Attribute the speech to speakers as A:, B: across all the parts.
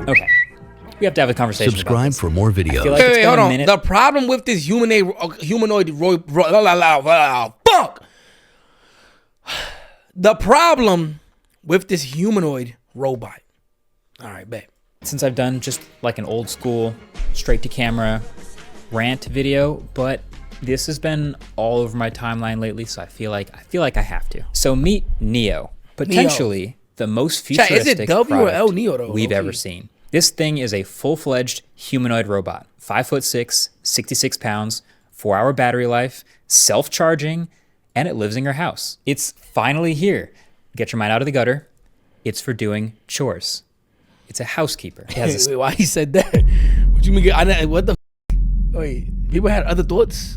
A: Okay. We have to have a conversation.
B: Subscribe for more videos.
A: Like
C: hey, hold on. The problem with this humanoid fuck. The problem with this humanoid robot. All right, bet.
A: Since I've done just like an old school, straight to camera rant video, but this has been all over my timeline lately, so I feel like I have to. So meet Neo, potentially the most futuristic
C: is it W or L Neo though?
A: we've ever seen. This thing is a full-fledged humanoid robot, 5'6", 66 pounds, 4-hour battery life, self-charging, and it lives in your house. It's finally here. Get your mind out of the gutter. It's for doing chores. It's a housekeeper. It has
C: Wait, why he said that? What you mean? What the? Wait, people had other thoughts.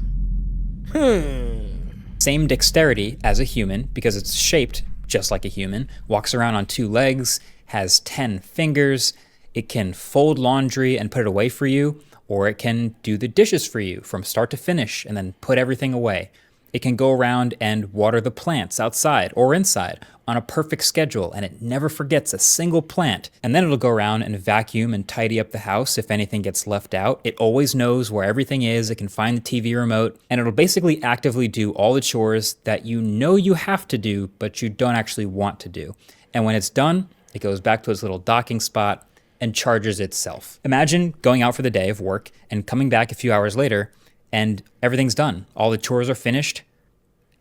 A: Same dexterity as a human because it's shaped just like a human. Walks around on 2 legs. Has 10 fingers. It can fold laundry and put it away for you, or it can do the dishes for you from start to finish and then put everything away. It can go around and water the plants outside or inside on a perfect schedule, and it never forgets a single plant. And then it'll go around and vacuum and tidy up the house if anything gets left out. It always knows where everything is. It can find the TV remote, and it'll basically actively do all the chores that you know you have to do, but you don't actually want to do. And when it's done, it goes back to its little docking spot and charges itself. Imagine going out for the day of work and coming back a few hours later and everything's done. All the chores are finished.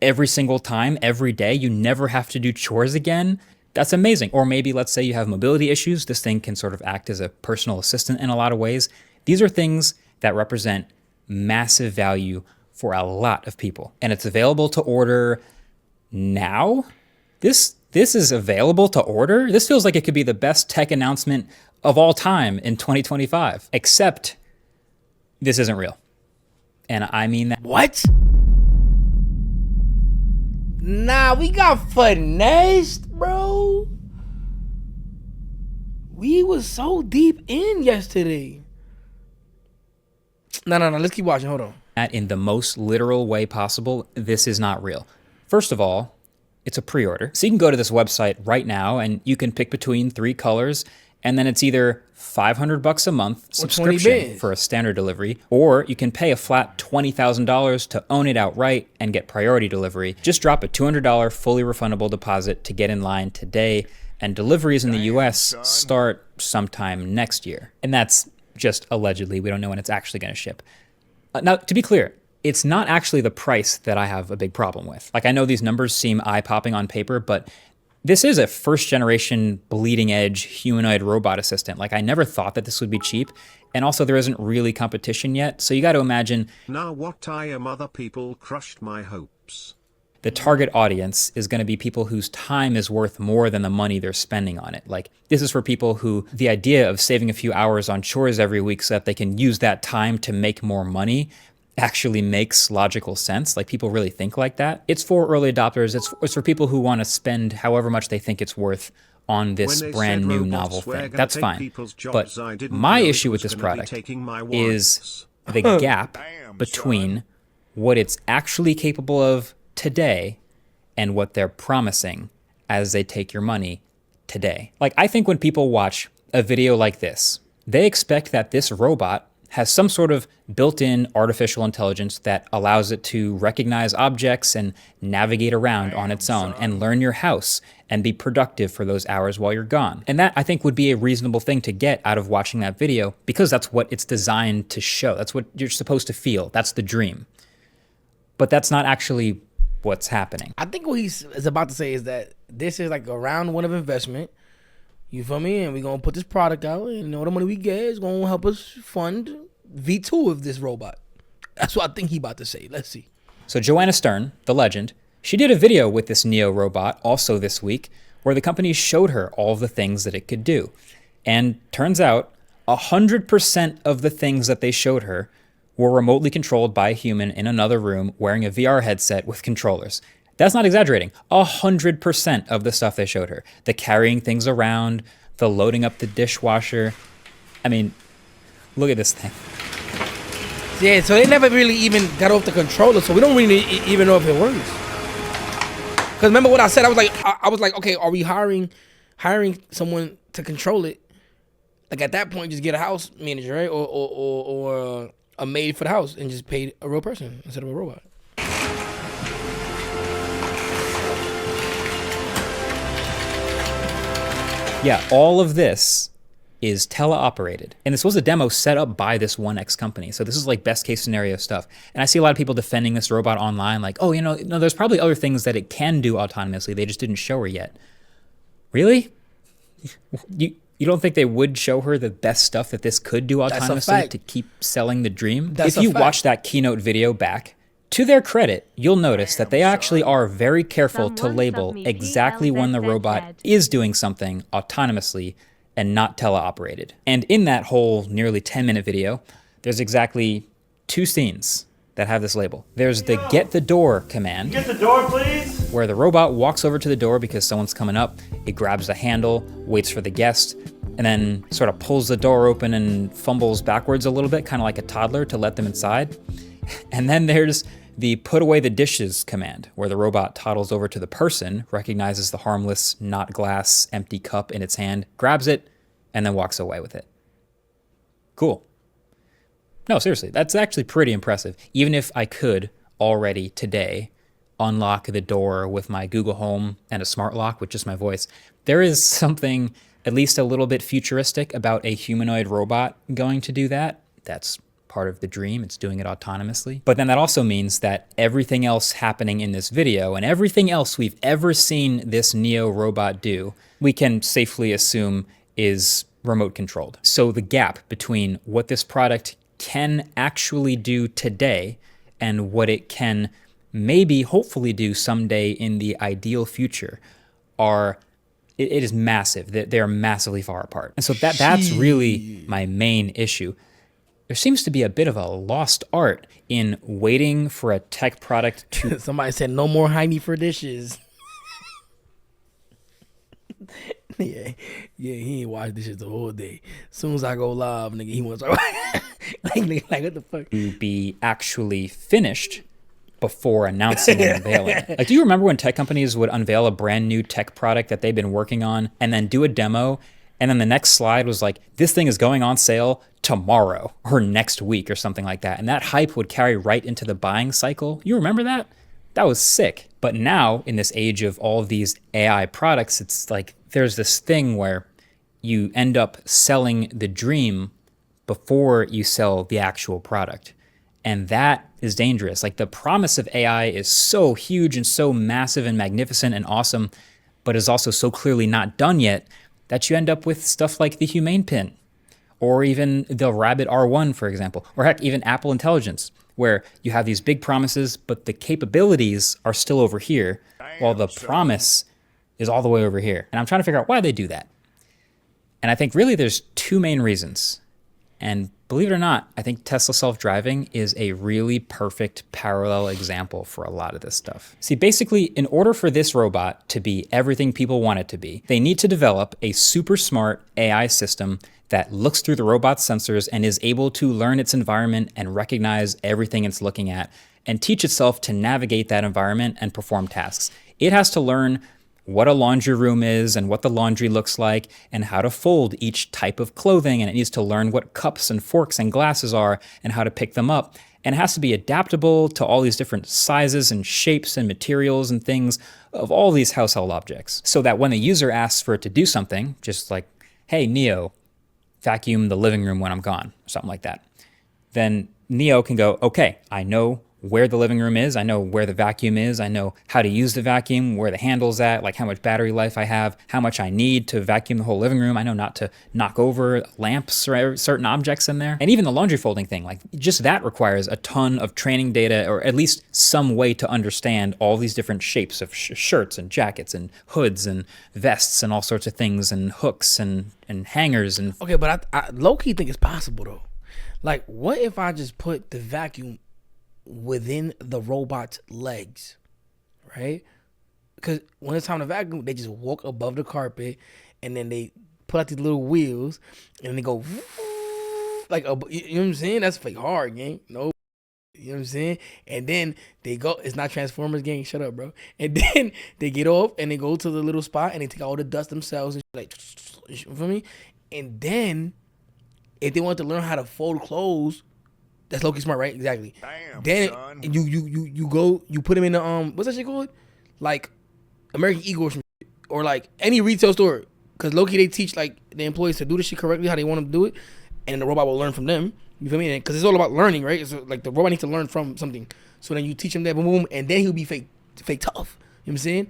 A: Every single time, every day, you never have to do chores again. That's amazing. Or maybe let's say you have mobility issues. This thing can sort of act as a personal assistant in a lot of ways. These are things that represent massive value for a lot of people. And it's available to order now. This is available to order? This feels like it could be the best tech announcement of all time in 2025, except this isn't real. And I mean that.
C: What? Nah, we got finessed, bro. We was so deep in yesterday. No, let's keep watching, hold on.
A: In the most literal way possible, this is not real. First of all, it's a pre-order. So you can go to this website right now and you can pick between 3 colors, and then it's either $500 a month subscription for a standard delivery, or you can pay a flat $20,000 to own it outright and get priority delivery. Just drop a $200 fully refundable deposit to get in line today, and deliveries in the US start sometime next year. And that's just allegedly. We don't know when it's actually going to ship. Now, to be clear, it's not actually the price that I have a big problem with. Like, I know these numbers seem eye-popping on paper, but this is a first-generation, bleeding-edge humanoid robot assistant. Like, I never thought that this would be cheap, and also there isn't really competition yet, so you got to imagine...
D: Now what I am other people crushed my hopes.
A: The target audience is going to be people whose time is worth more than the money they're spending on it. Like, this is for people who the idea of saving a few hours on chores every week so that they can use that time to make more money actually makes logical sense. Like, people really think like that. It's for early adopters. It's for people who want to spend however much they think it's worth on this brand new novel thing. That's fine. But my issue with this product is the gap between what it's actually capable of today and what they're promising as they take your money today. Like, I think when people watch a video like this, they expect that this robot has some sort of built-in artificial intelligence that allows it to recognize objects and navigate around on its own and learn your house and be productive for those hours while you're gone. And that, I think, would be a reasonable thing to get out of watching that video, because that's what it's designed to show. That's what you're supposed to feel. That's the dream. But that's not actually what's happening.
C: I think what he's is about to say is that this is like a round one of investment. You feel me? And we're going to put this product out, and all the money we get is going to help us fund V2 of this robot. That's what I think he about to say. Let's see.
A: So Joanna Stern, the legend, she did a video with this Neo robot also this week where the company showed her all of the things that it could do. And turns out 100% of the things that they showed her were remotely controlled by a human in another room wearing a VR headset with controllers. That's not exaggerating. 100% of the stuff they showed her. The carrying things around, the loading up the dishwasher. I mean, look at this thing.
C: Yeah, so they never really even got off the controller, so we don't really even know if it works. Because remember what I said? I was like, okay, are we hiring someone to control it? Like at that point, just get a house manager, right, or a maid for the house, and just pay a real person instead of a robot.
A: Yeah, all of this is teleoperated. And this was a demo set up by this 1X company. So this is like best case scenario stuff. And I see a lot of people defending this robot online like, oh, no, there's probably other things that it can do autonomously. They just didn't show her yet. Really? You don't think they would show her the best stuff that this could do autonomously to keep selling the dream? If you watch that keynote video back, to their credit, you'll notice that they actually are very careful to label exactly when the robot is doing something autonomously and not teleoperated. And in that whole nearly 10-minute video, there's exactly 2 scenes that have this label. There's the get the door command.
B: Get the door, please.
A: Where the robot walks over to the door because someone's coming up. It grabs the handle, waits for the guest, and then sort of pulls the door open and fumbles backwards a little bit, kind of like a toddler, to let them inside. And then there's the put away the dishes command, where the robot toddles over to the person, recognizes the harmless, not glass, empty cup in its hand, grabs it, and then walks away with it. Cool. No, seriously, that's actually pretty impressive. Even if I could already today unlock the door with my Google Home and a smart lock with just my voice, there is something at least a little bit futuristic about a humanoid robot going to do that. That's part of the dream. It's doing it autonomously. But then that also means that everything else happening in this video and everything else we've ever seen this Neo robot do, we can safely assume is remote controlled. So the gap between what this product can actually do today and what it can maybe hopefully do someday in the ideal future it is massive. They're massively far apart. And so that's really my main issue. There seems to be a bit of a lost art in waiting for a tech product to...
C: Somebody said no more Heine for dishes. yeah, he ain't watched dishes the whole day. As soon as I go live, nigga, he wants to... like, what the fuck?
A: To be actually finished before announcing and unveiling. Like, do you remember when tech companies would unveil a brand new tech product that they've been working on and then do a demo, and then the next slide was like, this thing is going on sale tomorrow or next week or something like that. And that hype would carry right into the buying cycle. You remember that? That was sick. But now in this age of all of these AI products, it's like there's this thing where you end up selling the dream before you sell the actual product. And that is dangerous. Like the promise of AI is so huge and so massive and magnificent and awesome, but is also so clearly not done yet that you end up with stuff like the Humane Pin, or even the Rabbit R1, for example, or heck, even Apple Intelligence, where you have these big promises, but the capabilities are still over here, while the promise is all the way over here. And I'm trying to figure out why they do that. And I think really there's 2 main reasons. And believe it or not, I think Tesla self-driving is a really perfect parallel example for a lot of this stuff. See, basically, in order for this robot to be everything people want it to be, they need to develop a super smart AI system that looks through the robot's sensors and is able to learn its environment and recognize everything it's looking at and teach itself to navigate that environment and perform tasks. It has to learn what a laundry room is and what the laundry looks like and how to fold each type of clothing, and it needs to learn what cups and forks and glasses are and how to pick them up. And it has to be adaptable to all these different sizes and shapes and materials and things of all these household objects. So that when the user asks for it to do something, just like, hey, Neo, vacuum the living room when I'm gone, or something like that, then Neo can go, okay, I know where the living room is, I know where the vacuum is, I know how to use the vacuum, where the handle's at, like how much battery life I have, how much I need to vacuum the whole living room. I know not to knock over lamps or certain objects in there. And even the laundry folding thing, like just that requires a ton of training data, or at least some way to understand all these different shapes of shirts and jackets and hoods and vests and all sorts of things and hooks and hangers. And
C: okay, but I low-key think it's possible though. Like, what if I just put the vacuum within the robot's legs, right? Because when it's time to vacuum, they just walk above the carpet, and then they put out these little wheels, and they go like, you know what I'm saying? That's fake hard, gang. No, You know what I'm saying? And then they go, it's not Transformers gang, shut up, bro. And then they get off and they go to the little spot and they take all the dust themselves and like, you feel me? And then if they want to learn how to fold clothes, that's Loki smart, right? Exactly.
B: Damn,
C: Then
B: son.
C: you go, you put them in the what's that shit called? Like American Eagle or like any retail store. Cause Loki, they teach like the employees to do the shit correctly, how they want them to do it, and the robot will learn from them. You feel me? Because it's all about learning, right? It's like the robot needs to learn from something. So then you teach him that, boom, boom, and then he'll be fake tough. You know what I'm saying?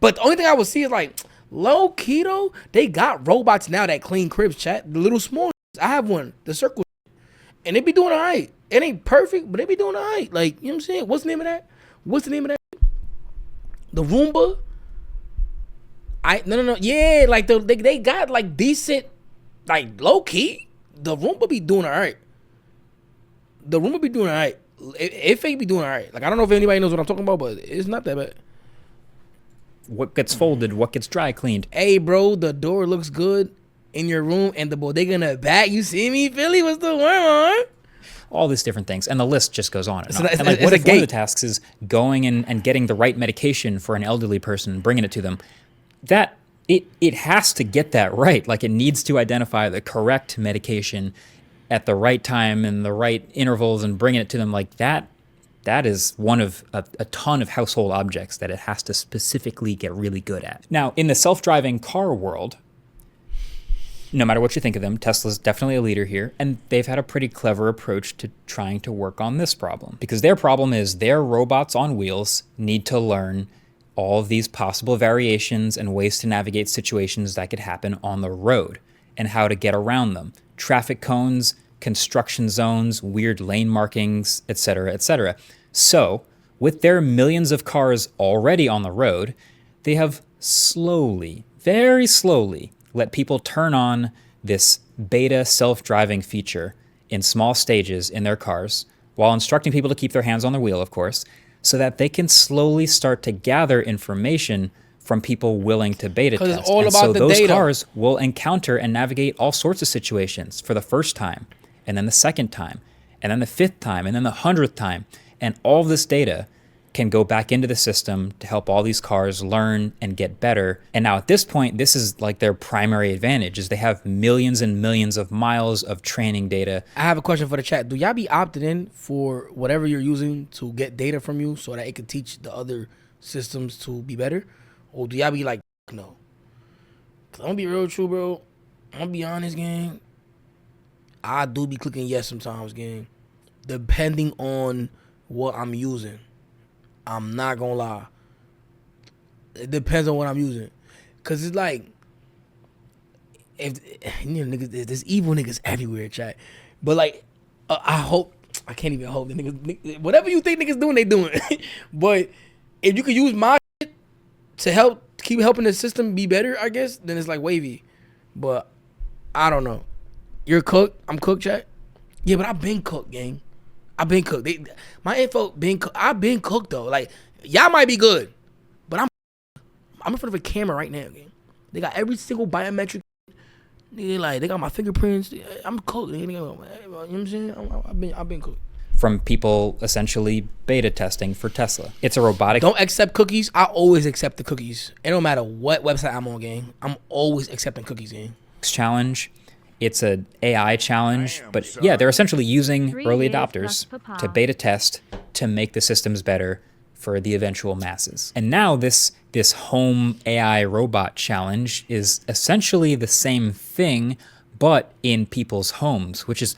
C: But the only thing I would see is like low keto. They got robots now that clean cribs, chat. The little small. I have one, the circle, and they be doing all right. It ain't perfect, but they be doing all right. Like, you know what I'm saying? What's the name of that? The Roomba. No. Yeah, like they got like decent, like low key. The Roomba be doing all right. If they be doing all right. Like, I don't know if anybody knows what I'm talking about, but it's not that bad.
A: What gets folded? What gets dry cleaned?
C: Hey, bro, the door looks good in your room, and the bodega in the back. You see me, Philly? What's the word on?
A: All these different things, and the list just goes on and on.
C: It's
A: And like,
C: a
A: what if one of the
C: gate.
A: tasks is going and getting the right medication for an elderly person and bringing it to them? That it has to get that right. Like, it needs to identify the correct medication at the right time and the right intervals and bringing it to them. Like, that is one of a ton of household objects that it has to specifically get really good at. Now, in the self-driving car world, no matter what you think of them, Tesla's definitely a leader here, and they've had a pretty clever approach to trying to work on this problem. Because their problem is their robots on wheels need to learn all of these possible variations and ways to navigate situations that could happen on the road and how to get around them. Traffic cones, construction zones, weird lane markings, etc., etc. So, with their millions of cars already on the road, they have slowly, very slowly, let people turn on this beta self-driving feature in small stages in their cars, while instructing people to keep their hands on the wheel, of course, so that they can slowly start to gather information from people willing to beta
C: 'Cause it's
A: test.
C: all
A: And
C: about
A: so
C: the
A: those
C: data.
A: cars will encounter and navigate all sorts of situations for the first time, and then the second time, and then the fifth time, and then the 100th time. And all of this data can go back into the system to help all these cars learn and get better. And now at this point, this is like their primary advantage, is they have millions and millions of miles of training data.
C: I have a question for the chat. Do y'all be opted in for whatever you're using to get data from you so that it could teach the other systems to be better? Or do y'all be like, no? Cause I'm gonna be real true, bro. I'm gonna be honest, gang. I do be clicking yes sometimes, gang. Depending on what I'm using. I'm not gonna lie. It depends on what I'm using. Cause it's like, if you know, niggas, there's evil niggas everywhere, chat. But like, I hope, I can't even hope the niggas, whatever you think niggas doing, they doing. But if you could use my shit to help keep helping the system be better, I guess, then it's like wavy. But I don't know. You're cooked. I'm cooked, chat. Yeah, but I've been cooked, gang. I've been cooked. My info been cooked. I've been cooked though. Like, y'all might be good, but I'm in front of a camera right now, gang. They got every single biometric. They got my fingerprints. I'm cooked. You know what I'm saying? I've been cooked.
A: From people essentially beta testing for Tesla. It's a robotic
C: Don't accept cookies. I always accept the cookies. It don't matter what website I'm on, gang. I'm always accepting cookies, gang.
A: challenge. It's an AI challenge,
B: Damn,
A: but
B: son.
A: yeah, they're essentially using
E: 3
A: early
E: days
A: adopters
E: plus papa.
A: to beta test to make the systems better for the eventual masses. And now this home AI robot challenge is essentially the same thing, but in people's homes, which is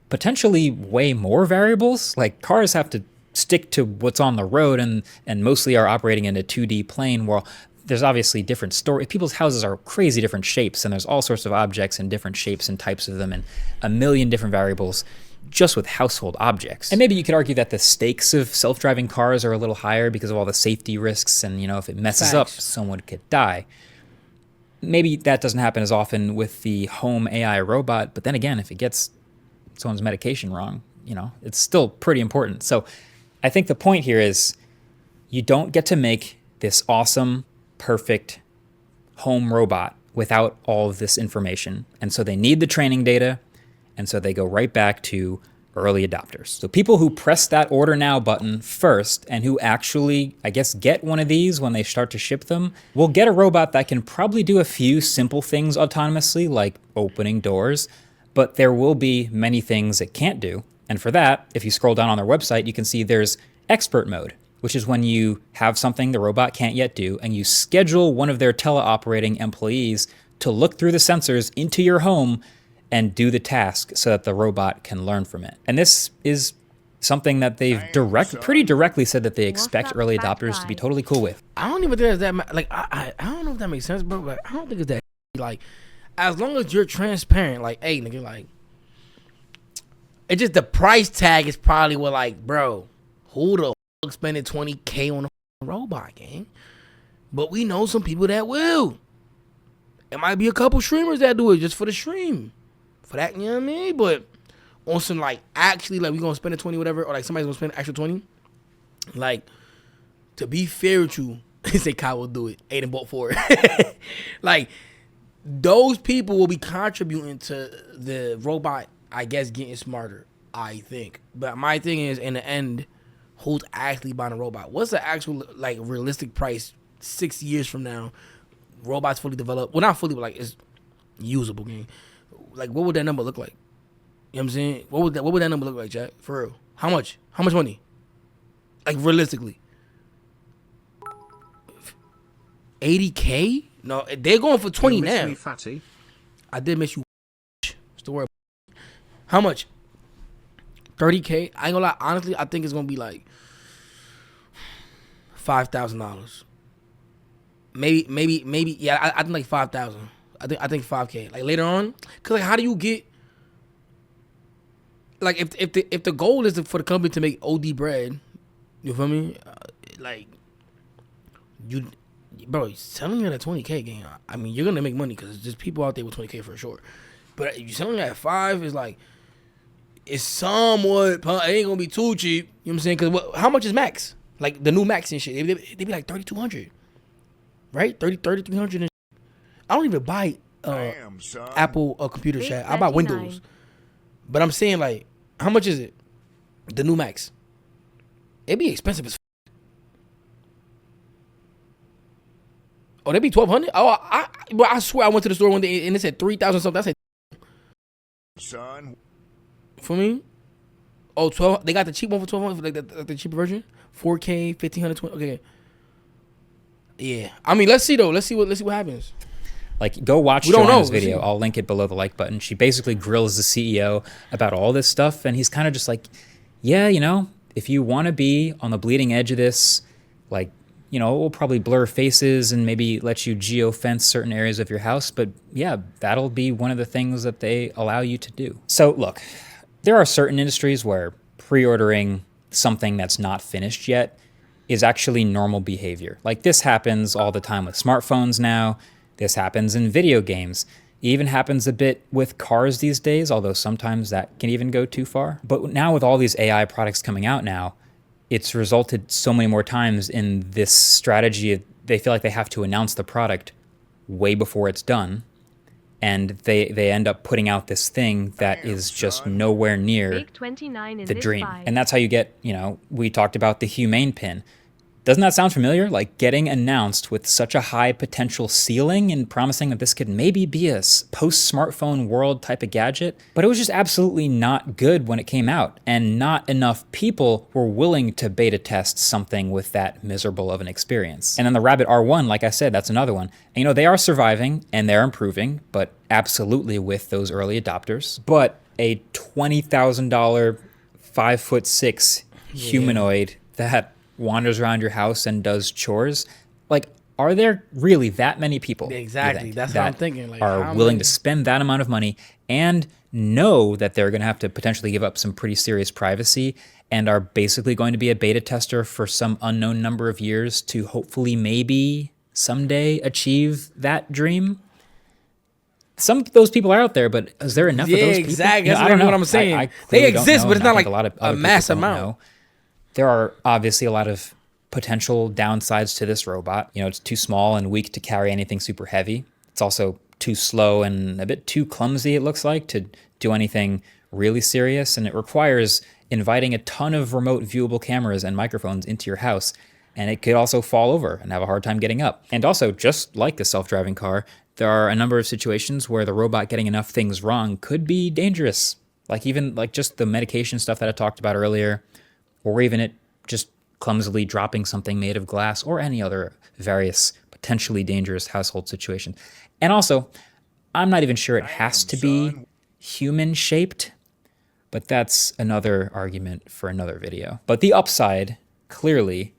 A: potentially way more variables. Like, cars have to stick to what's on the road and mostly are operating in a 2D plane, while there's obviously different people's houses are crazy different shapes, and there's all sorts of objects in different shapes and types of them, and a million different variables just with household objects. And maybe you could argue that the stakes of self-driving cars are a little higher because of all the safety risks, and if it messes up,
C: Facts.
A: someone could die. Maybe that doesn't happen as often with the home AI robot, but then again, if it gets someone's medication wrong, it's still pretty important. So I think the point here is you don't get to make this awesome, perfect home robot without all of this information. And so they need the training data. And so they go right back to early adopters. So people who press that order now button first and who actually, I guess, get one of these when they start to ship them, will get a robot that can probably do a few simple things autonomously, like opening doors, but there will be many things it can't do. And for that, if you scroll down on their website, you can see there's expert mode, which is when you have something the robot can't yet do, and you schedule one of their teleoperating employees to look through the sensors into your home and do the task so that the robot can learn from it. And this is something that they've pretty directly said that they expect early adopters to be totally cool with.
C: I don't even think it's that like I don't know if that makes sense, bro. But I don't think it's that like as long as you're transparent, like, hey, nigga, like it just the price tag is probably what like, bro, who the fuck spending $20K on a robot game? But we know some people that will. It might be a couple streamers that do it just for the stream. For that, you know what I mean? But on some, like, actually, like, we gonna spend a 20 whatever, or, like, somebody's gonna spend an extra 20. Like, to be fair with you, say Kyle will do it. Aiden bought for it. Like, those people will be contributing to the robot, I guess, getting smarter, I think. But my thing is, in the end, who's actually buying a robot? What's the actual, like, realistic price 6 years from now? Robots fully developed. Well, not fully, but, like, it's usable game. Like, what would that number look like? You know what I'm saying? What would that number look like, Jack? For real. How much? How much money? Like, realistically. 80K? No, they're going for 20 now.
D: Me, fatty?
C: I did miss you. What's the word? How much? 30K? I ain't gonna lie. Honestly, I think it's gonna be like $5,000. Maybe. Yeah, I think like 5,000. I think 5K. Like later on, cause like how do you get? Like if the goal is for the company to make OD bread, you feel me? Like you, bro, selling it at 20K game. I mean, you're gonna make money because there's just people out there with 20K for sure. But you selling it at 5 is like it's somewhat. It ain't gonna be too cheap. You know what I'm saying? Cause how much is Max? Like the new Max and shit. They be like 3,200, right? 3,300 and. I don't even buy Apple computer chat. I buy Windows. But I'm saying, like, how much is it? The new Max. It'd be expensive as Oh, that'd be 1,200? Oh, I swear I went to the store one day and it said 3,000 something. I said,
B: son.
C: For me? Oh, 12. They got the cheap one for 1,200, like the cheaper version? 4K, 1,520. Okay. Yeah. I mean, let's see, though. Let's see what happens.
A: Like, go watch Joanna's video. I'll link it below the like button. She basically grills the CEO about all this stuff, and he's kind of just like, yeah, you know, if you want to be on the bleeding edge of this, like, you know, we'll probably blur faces and maybe let you geo-fence certain areas of your house, but yeah, that'll be one of the things that they allow you to do. So, look, there are certain industries where pre-ordering something that's not finished yet is actually normal behavior. Like, this happens all the time with smartphones now. This happens in video games. It even happens a bit with cars these days, although sometimes that can even go too far. But now with all these AI products coming out now, it's resulted so many more times in this strategy of they feel like they have to announce the product way before it's done. And they end up putting out this thing that is just nowhere near the dream. And that's how you get, you know, we talked about the Humane pin. Doesn't that sound familiar? Like getting announced with such a high potential ceiling and promising that this could maybe be a post-smartphone world type of gadget. But it was just absolutely not good when it came out. And not enough people were willing to beta test something with that miserable of an experience. And then the Rabbit R1, like I said, that's another one. And, you know, they are surviving and they're improving, but absolutely with those early adopters. But a $20,000, 5'6" humanoid that wanders around your house and does chores, like, are there really that many people
C: exactly that's what I'm thinking, like,
A: are willing to spend that amount of money and know that they're going to have to potentially give up some pretty serious privacy and are basically going to be a beta tester for some unknown number of years to hopefully maybe someday achieve that dream? Some of those people are out there, but is there enough of those people?
C: Exactly.
A: I don't know
C: what I'm saying.
A: I
C: they exist, but it's not like
A: a lot of
C: a mass amount.
A: There are obviously a lot of potential downsides to this robot. You know, it's too small and weak to carry anything super heavy. It's also too slow and a bit too clumsy, it looks like, to do anything really serious, and it requires inviting a ton of remote viewable cameras and microphones into your house. And it could also fall over and have a hard time getting up. And also, just like the self-driving car, there are a number of situations where the robot getting enough things wrong could be dangerous. Like even like just the medication stuff that I talked about earlier, or even it just clumsily dropping something made of glass, or any other various potentially dangerous household situation. And also, I'm not even sure it has to be human shaped, but that's another argument for another video. But the upside, clearly,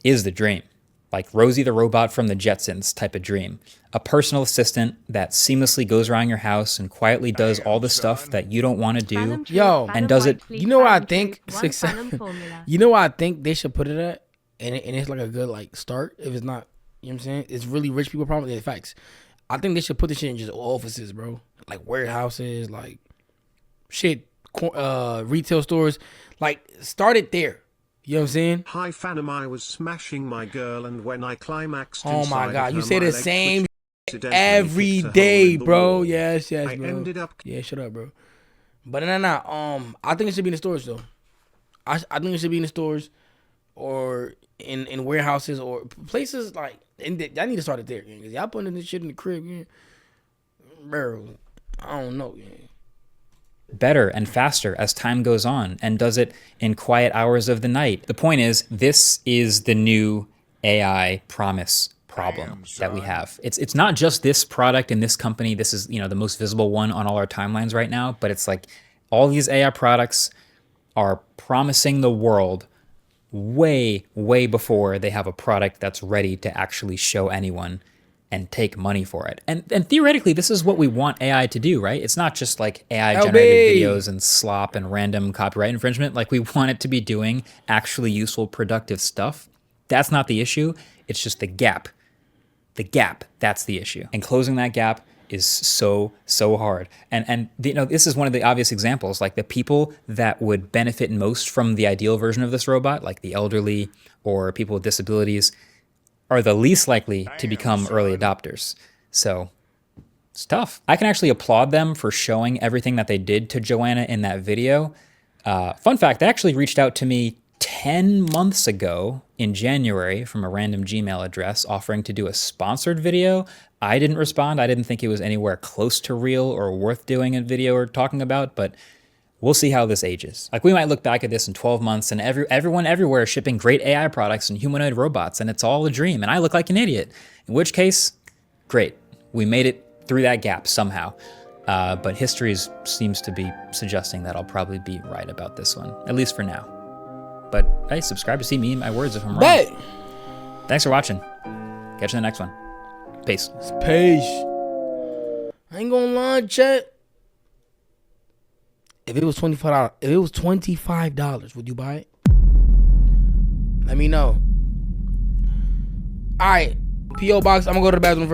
A: is the dream. Like Rosie the robot from the Jetsons type of dream. A personal assistant that seamlessly goes around your house and quietly does all the stuff that you don't want to do.
C: Yo,
A: and does it.
C: You know what I think? You know what I think they should put it at? And it's like a good like start. If it's not, you know what I'm saying? It's really rich people problem. It's facts. I think they should put this shit in just offices, bro. Like warehouses, like shit, retail stores. Like start it there. You know what I'm saying?
D: Hi Fanum, I was smashing my girl and when I climaxed
C: Oh my
D: inside
C: God,
D: of
C: you
D: her,
C: say
D: my
C: the
D: leg
C: same
D: accidentally
C: every
D: kicked a hole
C: day,
D: in the
C: bro.
D: wall.
C: Yes,
D: I
C: bro.
D: ended up
C: Yeah, shut up, bro. But no. I think it should be in the stores though. I think it should be in the stores or in warehouses or places like. And I need to start it there, because y'all putting this shit in the crib, man. Bro, I don't know, man.
A: Better and faster as time goes on, and does it in quiet hours of the night. The point is, this is the new AI promise problem that we have. It's not just this product in this company. This is, you know, the most visible one on all our timelines right now, but it's like all these AI products are promising the world way, way before they have a product that's ready to actually show anyone and take money for it. And theoretically, this is what we want AI to do, right? It's not just like AI-generated videos and slop and random copyright infringement. Like, we want it to be doing actually useful, productive stuff. That's not the issue. It's just the gap. The gap, that's the issue. And closing that gap is so hard. And you know, this is one of the obvious examples. Like, the people that would benefit most from the ideal version of this robot, like the elderly or people with disabilities, are the least likely to become early adopters. So it's tough. I can actually applaud them for showing everything that they did to Joanna in that video. Fun fact, they actually reached out to me 10 months ago in January from a random Gmail address offering to do a sponsored video. I didn't respond. I didn't think it was anywhere close to real or worth doing a video or talking about, but we'll see how this ages. Like, we might look back at this in 12 months and everyone everywhere is shipping great AI products and humanoid robots, and it's all a dream, and I look like an idiot. In which case, great. We made it through that gap somehow. But history seems to be suggesting that I'll probably be right about this one, at least for now. But hey, subscribe to see me and my words if I'm wrong.
C: Bet.
A: Thanks for watching. Catch you in the next one. Peace.
C: Peace. I ain't gonna lie, chat. If it was $25, would you buy it? Let me know. All right, P.O. Box. I'm gonna go to the bathroom first.